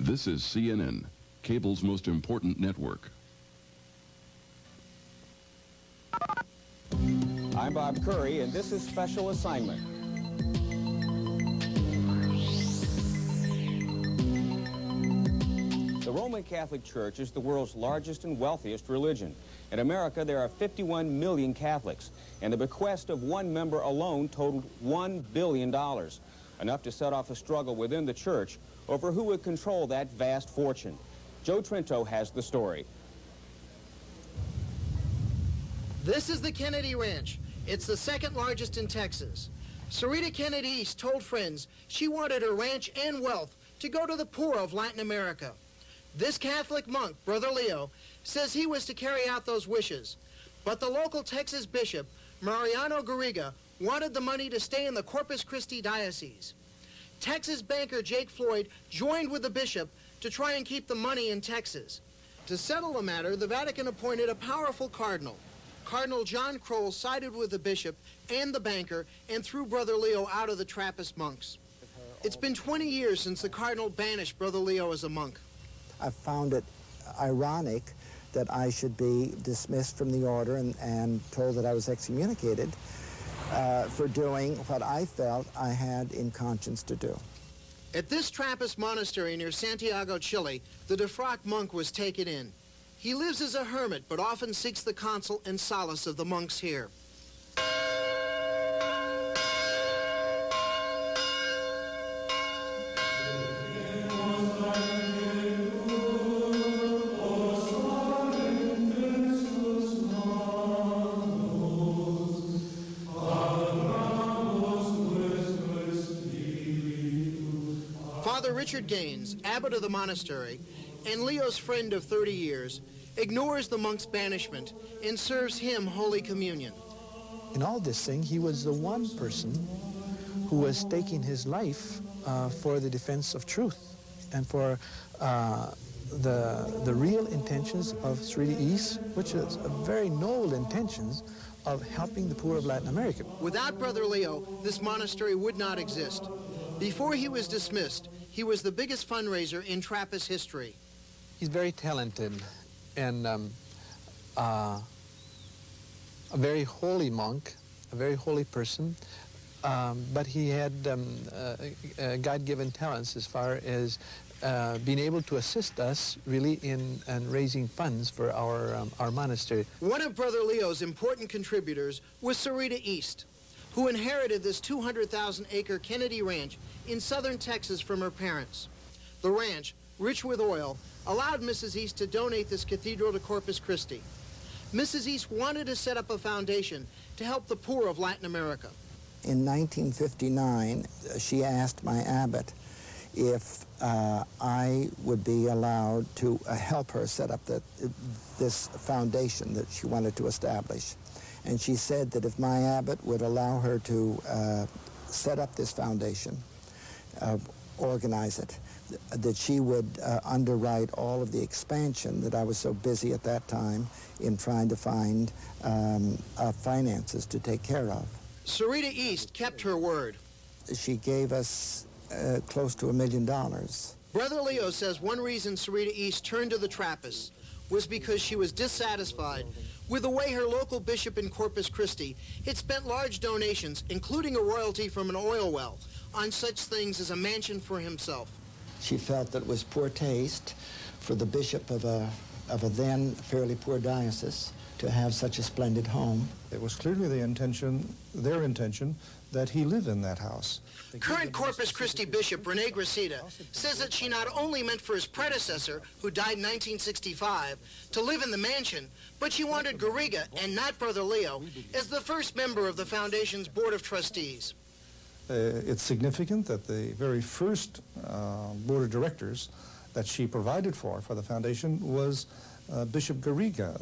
This is CNN, cable's most important network. I'm Bob Curry, and this is Special Assignment. The Roman Catholic Church is the world's largest and wealthiest religion. In America, there are 51 million Catholics, and the bequest of one member alone totaled $1 billion, enough to set off a struggle within the church over who would control that vast fortune. Joe Trinto has the story. This is the Kennedy Ranch. It's the second largest in Texas. Sarita Kenedy East told friends she wanted her ranch and wealth to go to the poor of Latin America. This Catholic monk, Brother Leo, says he was to carry out those wishes. But the local Texas bishop, Mariano Garriga, wanted the money to stay in the Corpus Christi diocese. Texas banker Jake Floyd joined with the bishop to try and keep the money in Texas. To settle the matter, the Vatican appointed a powerful cardinal. Cardinal John Kroll sided with the bishop and the banker and threw Brother Leo out of the Trappist monks. It's been 20 years since the cardinal banished Brother Leo as a monk. I found it ironic that I should be dismissed from the order and told that I was excommunicated for doing what I felt I had in conscience to do. At this Trappist monastery near Santiago, Chile, the defrocked monk was taken in. He lives as a hermit, but often seeks the counsel and solace of the monks here. Father Richard Gaines, abbot of the monastery, and Leo's friend of 30 years, ignores the monk's banishment and serves him Holy Communion. In all this thing, he was the one person who was staking his life for the defense of truth and for the real intentions of Sarita East, which is a very noble intentions of helping the poor of Latin America. Without Brother Leo, this monastery would not exist. Before he was dismissed, he was the biggest fundraiser in Trappist history. He's very talented and a very holy monk, a very holy person, but he had God-given talents as far as being able to assist us really in raising funds for our monastery. One of Brother Leo's important contributors was Sarita East, who inherited this 200,000-acre Kennedy Ranch in southern Texas from her parents. The ranch, rich with oil, allowed Mrs. East to donate this cathedral to Corpus Christi. Mrs. East wanted to set up a foundation to help the poor of Latin America. In 1959, she asked my abbot if I would be allowed to help her set up this foundation that she wanted to establish. And she said that if my abbot would allow her to set up this foundation, organize it, that she would underwrite all of the expansion that I was so busy at that time in trying to find finances to take care of. Sarita East kept her word. She gave us close to $1 million. Brother Leo says one reason Sarita East turned to the Trappists was because she was dissatisfied with the way her local bishop in Corpus Christi had spent large donations, including a royalty from an oil well, on such things as a mansion for himself. She felt that it was poor taste for the bishop of a then fairly poor diocese to have such a splendid home. It was clearly their intention, that he live in that house. Current Corpus Christi Bishop Rene Gracida says that she not only meant for his predecessor, who died in 1965, to live in the mansion, but she wanted Garriga, and not Brother Leo, as the first member of the foundation's Board of Trustees. It's significant that the very first board of directors that she provided for the foundation was Bishop Garriga,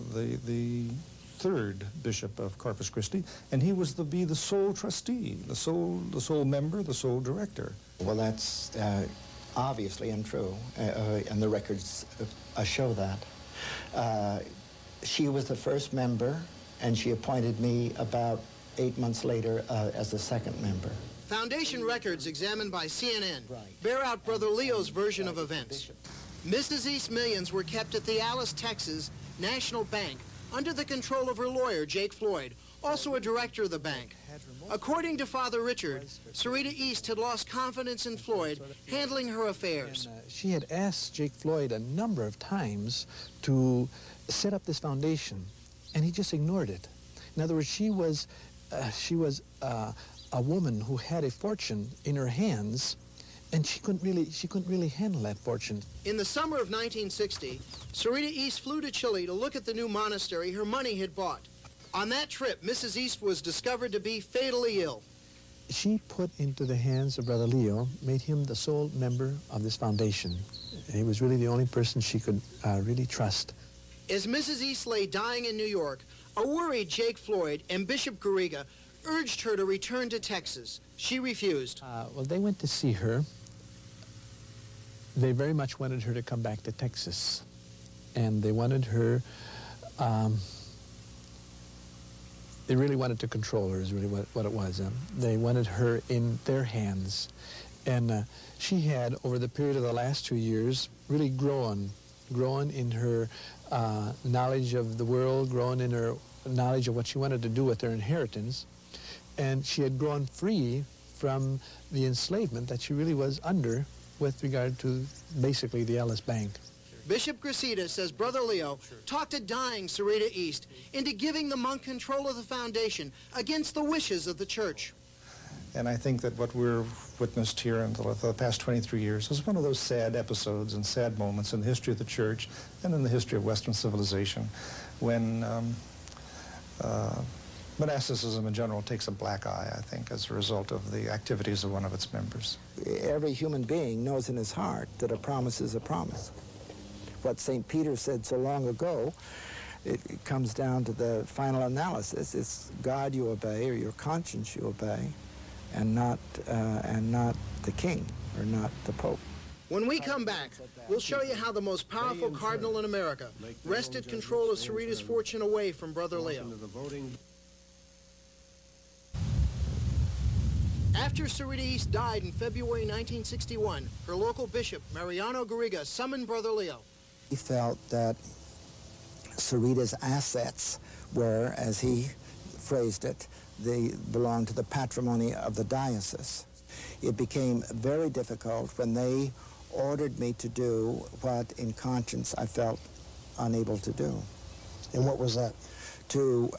the third bishop of Corpus Christi, and he was to be the sole trustee, the sole member, the sole director. Well, that's obviously untrue, and the records show that. She was the first member, and she appointed me about 8 months later as the second member. Foundation records examined by CNN bear out Brother Leo's version of events. Mrs. East's millions were kept at the Alice, Texas National Bank under the control of her lawyer, Jake Floyd, also a director of the bank. According to Father Richard, Sarita East had lost confidence in Floyd handling her affairs. And, she had asked Jake Floyd a number of times to set up this foundation, and he just ignored it. In other words, she was a woman who had a fortune in her hands, and she couldn't really handle that fortune. In the summer of 1960, Sarita East flew to Chile to look at the new monastery her money had bought. On that trip, Mrs. East was discovered to be fatally ill. She put into the hands of Brother Leo, made him the sole member of this foundation. He was really the only person she could really trust. As Mrs. East lay dying in New York, a worried Jake Floyd and Bishop Garriga urged her to return to Texas. She refused. Well, they went to see her. They very much wanted her to come back to Texas. And they wanted her, they really wanted to control her is really what it was. They wanted her in their hands. And she had, over the period of the last 2 years, really grown in her knowledge of the world, grown in her knowledge of what she wanted to do with her inheritance. And she had grown free from the enslavement that she really was under with regard to basically the Alice Bank. Bishop Gracita says Brother Leo talked a dying Sarita East into giving the monk control of the foundation against the wishes of the church. And I think that what we're witnessed here in the past 23 years is one of those sad episodes and sad moments in the history of the church and in the history of Western civilization when monasticism in general takes a black eye, I think, as a result of the activities of one of its members. Every human being knows in his heart that a promise is a promise. What St. Peter said so long ago, it comes down to the final analysis. It's God you obey, or your conscience you obey, and not the king, or not the Pope. When we come back, we'll show you how the most powerful cardinal in America wrested control of Sarita's fortune away from Brother Leo. After Sarita East died in February 1961, her local bishop, Mariano Garriga, summoned Brother Leo. He felt that Sarita's assets were, as he phrased it, they belonged to the patrimony of the diocese. It became very difficult when they ordered me to do what in conscience I felt unable to do. And what was that? To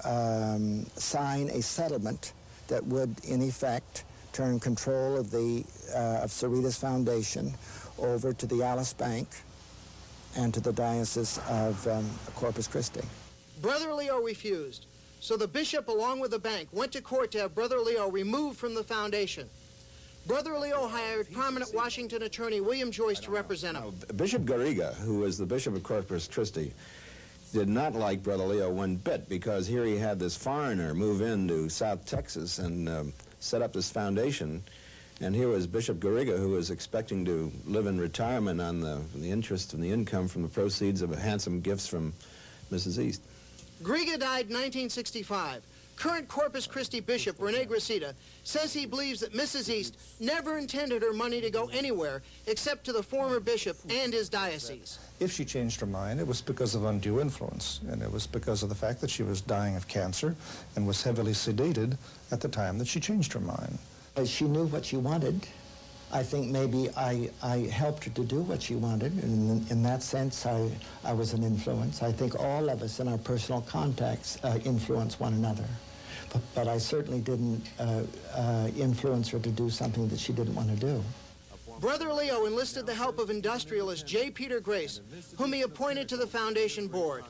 sign a settlement that would, in effect, turn control of Sarita's foundation over to the Alice Bank and to the Diocese of Corpus Christi. Brother Leo refused, so the bishop, along with the bank, went to court to have Brother Leo removed from the foundation. Brother Leo hired prominent Washington attorney William Joyce to represent him. Bishop Garriga, who was the Bishop of Corpus Christi, did not like Brother Leo one bit, because here he had this foreigner move into South Texas and set up this foundation. And here was Bishop Garriga, who was expecting to live in retirement on the interest and the income from the proceeds of handsome gifts from Mrs. East. Garriga died in 1965. Current Corpus Christi Bishop Rene Gracita says he believes that Mrs. East never intended her money to go anywhere except to the former bishop and his diocese. If she changed her mind, it was because of undue influence, and it was because of the fact that she was dying of cancer and was heavily sedated at the time that she changed her mind. She knew what she wanted. I think maybe I helped her to do what she wanted, and in that sense I was an influence. I think all of us in our personal contacts influence one another. But I certainly didn't influence her to do something that she didn't want to do. Brother Leo enlisted the help of industrialist J. Peter Grace, whom he appointed to the foundation board.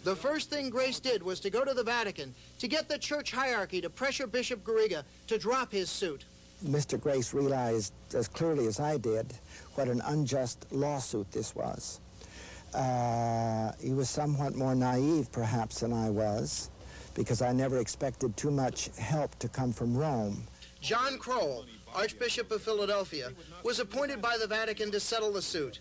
The first thing Grace did was to go to the Vatican to get the church hierarchy to pressure Bishop Garriga to drop his suit. Mr. Grace realized as clearly as I did what an unjust lawsuit this was. He was somewhat more naive, perhaps, than I was, because I never expected too much help to come from Rome. John Crowell, Archbishop of Philadelphia, was appointed by the Vatican to settle the suit.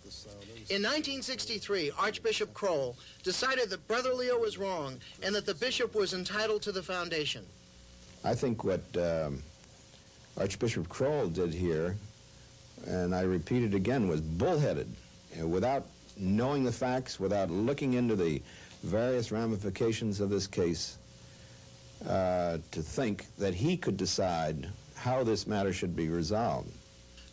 In 1963, Archbishop Crowell decided that Brother Leo was wrong and that the bishop was entitled to the foundation. I think what Archbishop Kroll did here, and I repeat it again, was bullheaded, without knowing the facts, without looking into the various ramifications of this case, to think that he could decide how this matter should be resolved.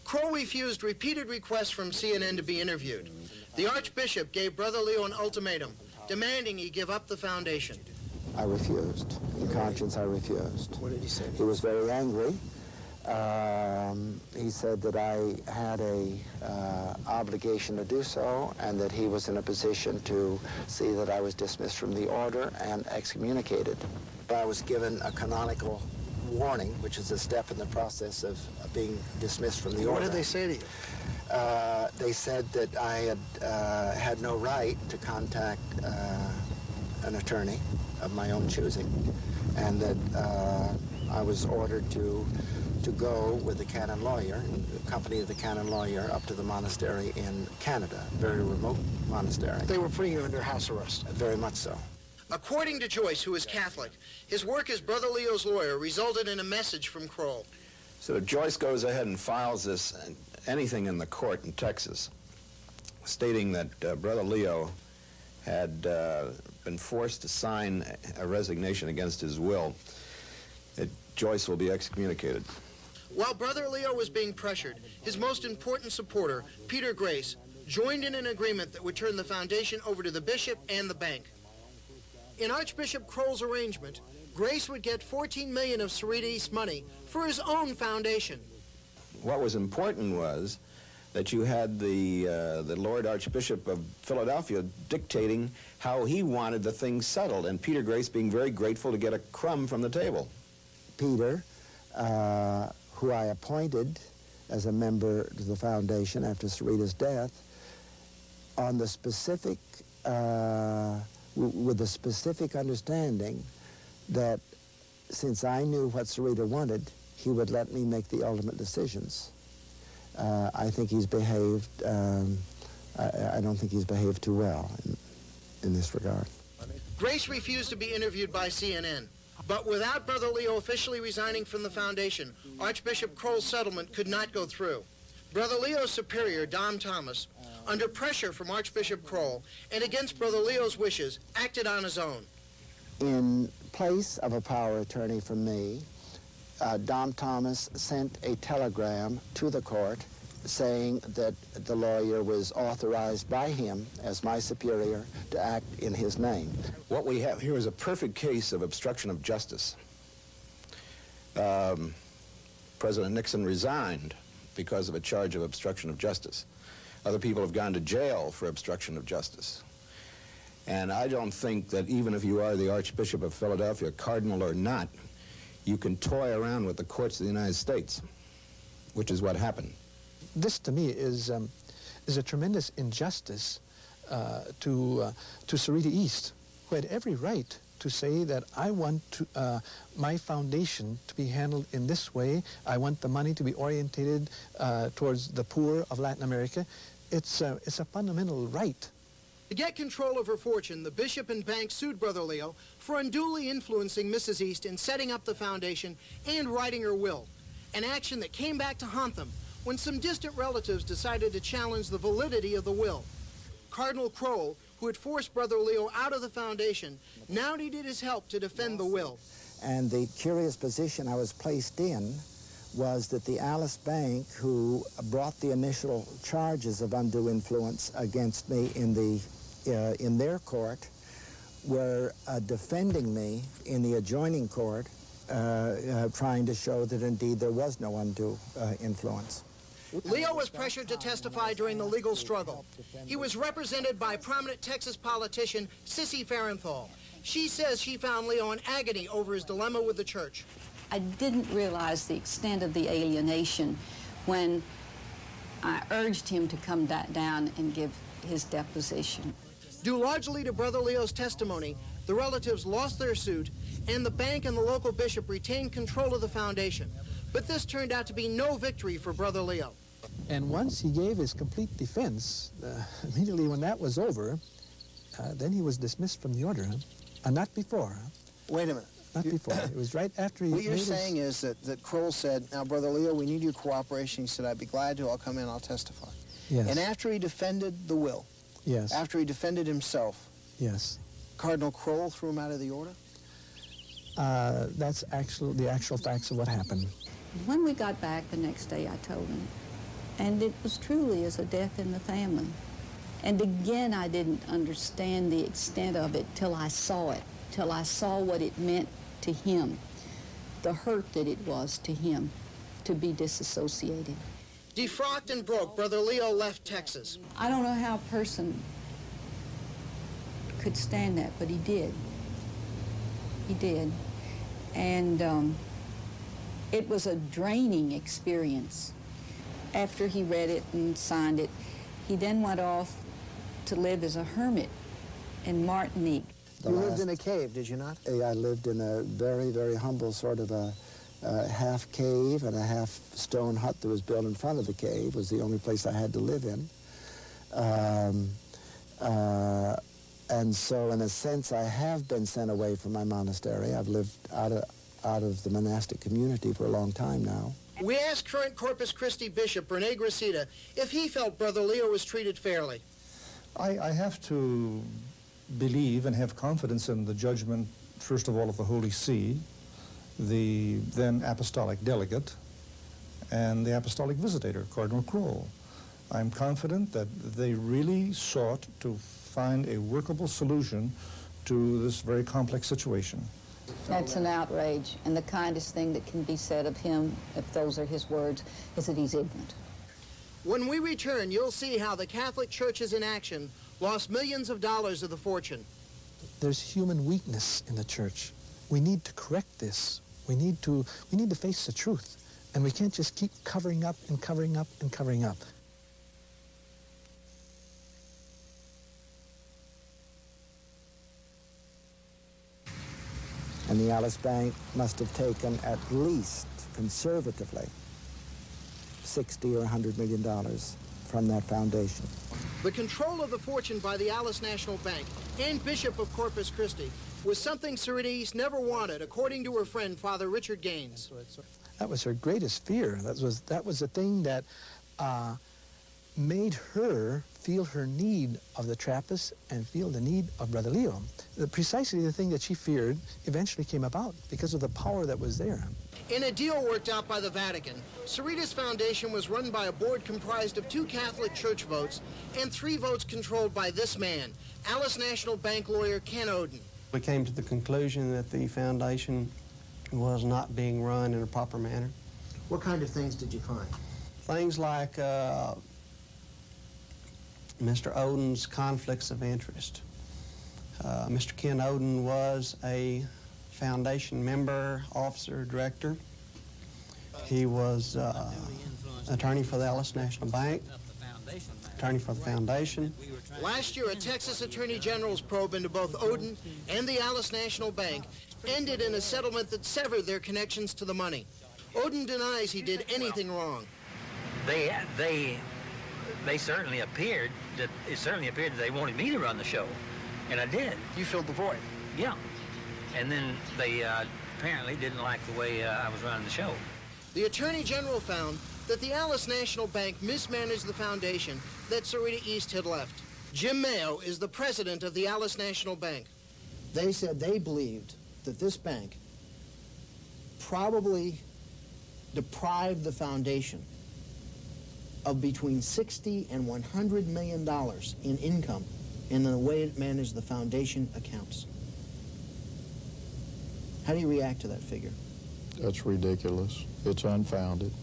Kroll refused repeated requests from CNN to be interviewed. The Archbishop gave Brother Leo an ultimatum, demanding he give up the foundation. I refused. In conscience, I refused. What did he say? He was very angry. He said that I had a obligation to do so, and that he was in a position to see that I was dismissed from the order and excommunicated. I was given a canonical warning, which is a step in the process of being dismissed from the order. What did they say to you? They said that I had no right to contact an attorney of my own choosing, and that I was ordered to go with the canon lawyer, and accompany the canon lawyer up to the monastery in Canada, a very remote monastery. They were putting you under house arrest. Very much so. According to Joyce, who is Catholic, his work as Brother Leo's lawyer resulted in a message from Kroll. So Joyce goes ahead and files this, anything in the court in Texas, stating that Brother Leo had been forced to sign a resignation against his will, that Joyce will be excommunicated. While Brother Leo was being pressured, his most important supporter, Peter Grace, joined in an agreement that would turn the foundation over to the bishop and the bank. In Archbishop Kroll's arrangement, Grace would get $14 million of Sarita East money for his own foundation. What was important was that you had the Lord Archbishop of Philadelphia dictating how he wanted the thing settled, and Peter Grace being very grateful to get a crumb from the table. Peter, who I appointed as a member to the foundation after Sarita's death, on the specific, with the specific understanding that since I knew what Sarita wanted, he would let me make the ultimate decisions. I think he's behaved, I don't think he's behaved too well in this regard. Grace refused to be interviewed by CNN. But without Brother Leo officially resigning from the foundation, Archbishop Kroll's settlement could not go through. Brother Leo's superior, Dom Thomas, under pressure from Archbishop Kroll and against Brother Leo's wishes, acted on his own. In place of a power attorney from me, Dom Thomas sent a telegram to the court saying that the lawyer was authorized by him as my superior to act in his name. What we have here is a perfect case of obstruction of justice. President Nixon resigned because of a charge of obstruction of justice. Other people have gone to jail for obstruction of justice. And I don't think that even if you are the Archbishop of Philadelphia, cardinal or not, you can toy around with the courts of the United States, which is what happened. This, to me, is a tremendous injustice to Sarita East, who had every right to say that I want to, my foundation to be handled in this way. I want the money to be orientated towards the poor of Latin America. It's a fundamental right. To get control of her fortune, the bishop and bank sued Brother Leo for unduly influencing Mrs. East in setting up the foundation and writing her will, an action that came back to haunt them when some distant relatives decided to challenge the validity of the will. Cardinal Kroll, who had forced Brother Leo out of the foundation, now needed his help to defend the will. And the curious position I was placed in was that the Alice Bank, who brought the initial charges of undue influence against me in their court, were defending me in the adjoining court, trying to show that indeed there was no undue influence. Leo was pressured to testify during the legal struggle. He was represented by prominent Texas politician Sissy Farenthold. She says she found Leo in agony over his dilemma with the church. I didn't realize the extent of the alienation when I urged him to come down and give his deposition. Due largely to Brother Leo's testimony, the relatives lost their suit, and the bank and the local bishop retained control of the foundation. But this turned out to be no victory for Brother Leo. And once he gave his complete defense, immediately when that was over, then he was dismissed from the order, not before. Wait a minute. not before. It was right after he What you're made saying is that Kroll said, now, Brother Leo, we need your cooperation. He said, I'd be glad to. I'll come in. I'll testify. Yes. And after he defended the will, Yes. after he defended himself, Yes. Cardinal Kroll threw him out of the order? That's the actual facts of what happened. When we got back the next day, I told him, and it was truly as a death in the family. And again, I didn't understand the extent of it till I saw it, till I saw what it meant to him, the hurt that it was to him to be disassociated. Defrocked and broke, Brother Leo left Texas. I don't know how a person could stand that, but he did. He did. And it was a draining experience. After he read it and signed it, he then went off to live as a hermit in Martinique. You lived in a cave, did you not? I lived in a very, very humble sort of a half cave and a half stone hut that was built in front of the cave. It was the only place I had to live in. And so, in a sense, I have been sent away from my monastery. I've lived out of the monastic community for a long time now. We asked current Corpus Christi Bishop Rene Gracida if he felt Brother Leo was treated fairly. I have to believe and have confidence in the judgment, first of all, of the Holy See, the then apostolic delegate, and the apostolic visitator, Cardinal Kroll. I'm confident that they really sought to find a workable solution to this very complex situation. That's an outrage, and the kindest thing that can be said of him, if those are his words, is that he's ignorant. When we return, you'll see how the Catholic Churches in action lost millions of dollars of the fortune. There's human weakness in the church. We need to correct this. We need to face the truth. And we can't just keep covering up and covering up and covering up. And the Alice Bank must have taken at least, conservatively, $60 or $100 million from that foundation. The control of the fortune by the Alice National Bank and Bishop of Corpus Christi was something Sarita East never wanted, according to her friend, Father Richard Gaines. That was her greatest fear. That was the thing that made her feel her need of the Trappists and feel the need of Brother Leo. Precisely the thing that she feared eventually came about because of the power that was there. In a deal worked out by the Vatican, Sarita's foundation was run by a board comprised of 2 Catholic Church votes and 3 votes controlled by this man, Alice National Bank lawyer Ken Oden. We came to the conclusion that the foundation was not being run in a proper manner. What kind of things did you find? Things like Mr. Oden's conflicts of interest. Mr. Ken Oden was a foundation member, officer, director. He was attorney for the Alice National Bank, attorney for the foundation. Last year, a Texas Attorney General's probe into both Oden and the Alice National Bank ended in a settlement that severed their connections to the money. Oden denies he did anything wrong. They certainly appeared that they wanted me to run the show, and I did. You filled the void. Yeah, and then they apparently didn't like the way I was running the show. The Attorney General found that the Alice National Bank mismanaged the foundation that Sarita East had left. Jim Mayo is the president of the Alice National Bank. They said they believed that this bank probably deprived the foundation of between $60 and $100 million in income in the way it managed the foundation accounts. How do you react to that figure? That's ridiculous. It's unfounded.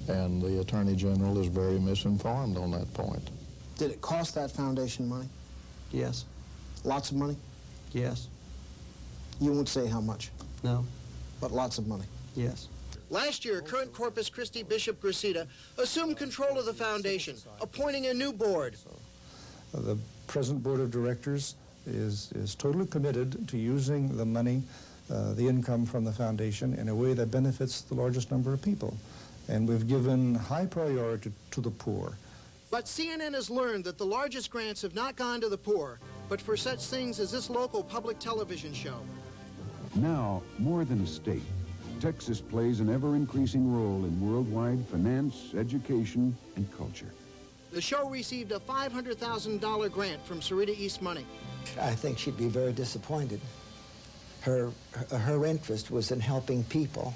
And the Attorney General is very misinformed on that point. Did it cost that foundation money? Yes. Lots of money? Yes. You won't say how much, No. but lots of money. Yes. Last year, current Corpus Christi Bishop Gracida assumed control of the foundation, appointing a new board. The present board of directors is totally committed to using the money, the income from the foundation, in a way that benefits the largest number of people. And we've given high priority to the poor. But CNN has learned that the largest grants have not gone to the poor, but for such things as this local public television show. Now, more than a state, Texas plays an ever-increasing role in worldwide finance, education, and culture. The show received a $500,000 grant from Sarita East money. I think she'd be very disappointed. Her interest was in helping people,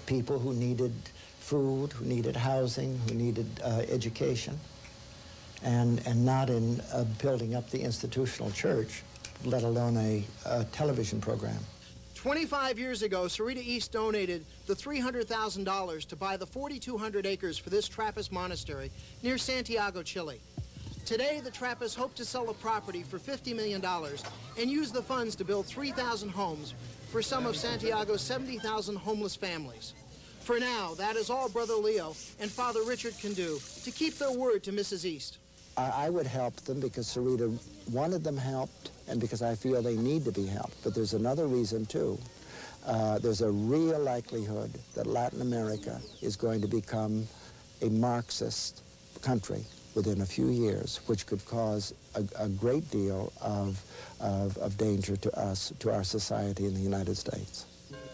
people who needed food, who needed housing, who needed education, and not in building up the institutional church, let alone a television program. 25 years ago, Sarita East donated the $300,000 to buy the 4,200 acres for this Trappist monastery near Santiago, Chile. Today, the Trappists hope to sell the property for $50 million and use the funds to build 3,000 homes for some of Santiago's 70,000 homeless families. For now, that is all Brother Leo and Father Richard can do to keep their word to Mrs. East. I would help them because Sarita wanted them helped and because I feel they need to be helped. But there's another reason, too. There's a real likelihood that Latin America is going to become a Marxist country within a few years, which could cause a great deal of danger to us, to our society in the United States.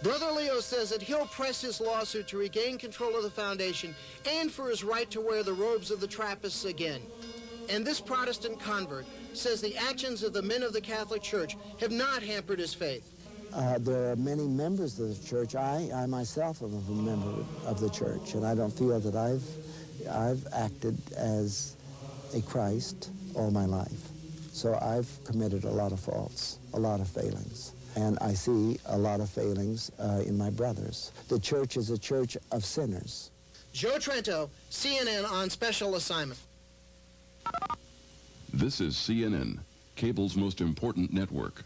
Brother Leo says that he'll press his lawsuit to regain control of the foundation and for his right to wear the robes of the Trappists again. And this Protestant convert says the actions of the men of the Catholic Church have not hampered his faith. There are many members of the church. I myself am a member of the church, and I don't feel that I've acted as a Christ all my life. So I've committed a lot of faults, a lot of failings. And I see a lot of failings in my brothers. The church is a church of sinners. Joe Trento, CNN on special assignment. This is CNN, cable's most important network.